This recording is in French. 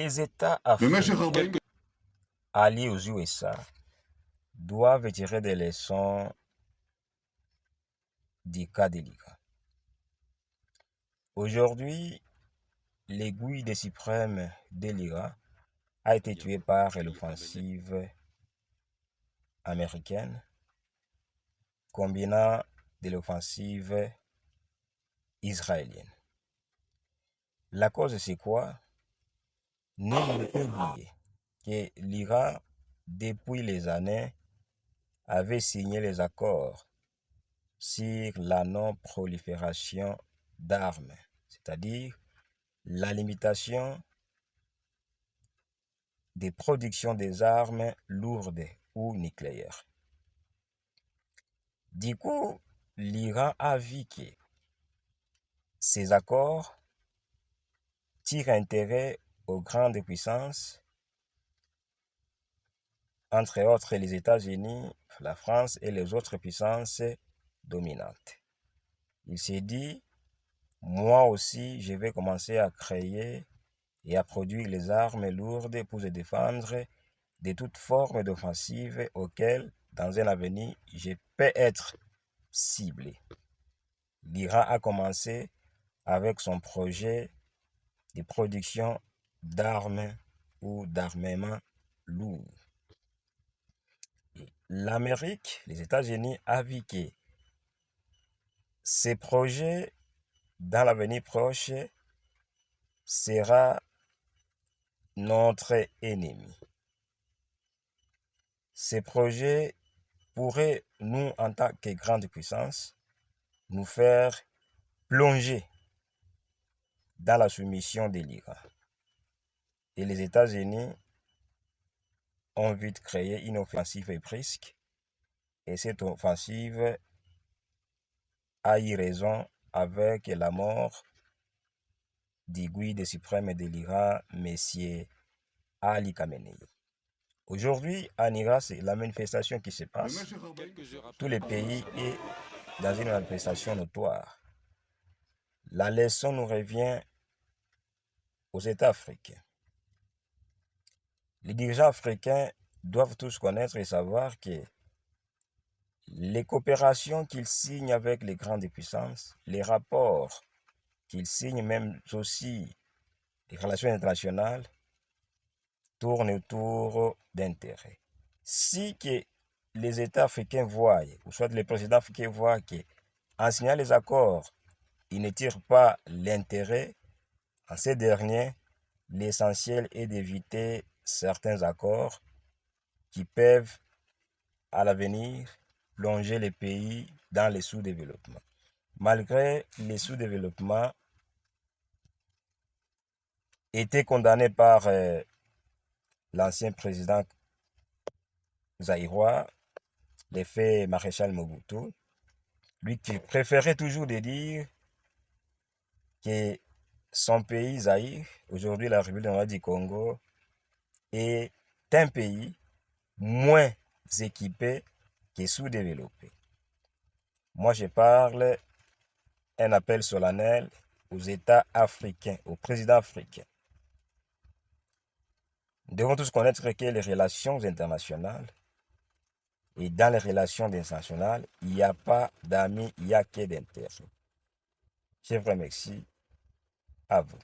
Les États بماشي africains 40 alliés aux USA doivent tirer des leçons du cas de l'Iran. Aujourd'hui, l'aiguille des suprêmes de l'Iran a été tuée par l'offensive américaine, combinant de l'offensive israélienne. La cause, c'est quoi? Nul ne peut oublier que l'Iran, depuis les années, avait signé les accords sur la non-prolifération d'armes, c'est-à-dire la limitation des productions des armes lourdes ou nucléaires. Du coup, l'Iran a vu que ces accords tirent intérêt aux grandes puissances, entre autres les États-Unis, la France et les autres puissances dominantes. Il s'est dit, moi aussi, je vais commencer à créer et à produire les armes lourdes pour se défendre de toute forme d'offensive auxquelles, dans un avenir, je peux être ciblé. L'Iran a commencé avec son projet de production d'armes ou d'armement lourd. L'Amérique, les États-Unis, a vu que ces projets, dans l'avenir proche, sera notre ennemi. Ces projets pourraient, nous, en tant que grande puissance, nous faire plonger dans la soumission de l'Iran. Et les États-Unis ont vite créé une offensive brusque, et cette offensive a eu raison avec la mort du guide suprême de l'Iran, M. Ali Khamenei. Aujourd'hui, en Iran, c'est la manifestation qui se passe. Tout le pays est dans une manifestation notoire. La leçon nous revient aux États africains. Les dirigeants africains doivent tous connaître et savoir que les coopérations qu'ils signent avec les grandes puissances, les rapports qu'ils signent, même aussi les relations internationales, tournent autour d'intérêts. Si que les États africains voient, ou soit les présidents africains voient qu'en signant les accords, ils ne tirent pas l'intérêt, en ces derniers, l'essentiel est d'éviter certains accords qui peuvent, à l'avenir, plonger les pays dans le sous-développement. Malgré les sous-développements étaient condamnés par l'ancien président zaïrois, l'effet maréchal Mobutu, lui qui préférait toujours de dire que son pays, Zaïre, aujourd'hui la République démocratique du Congo, est un pays moins équipé que sous-développé. Moi, je parle un appel solennel aux États africains, aux présidents africains. Nous devons tous connaître que les relations internationales, et dans les relations internationales, il n'y a pas d'amis, il n'y a que d'intérêts. Je vous remercie. À vous.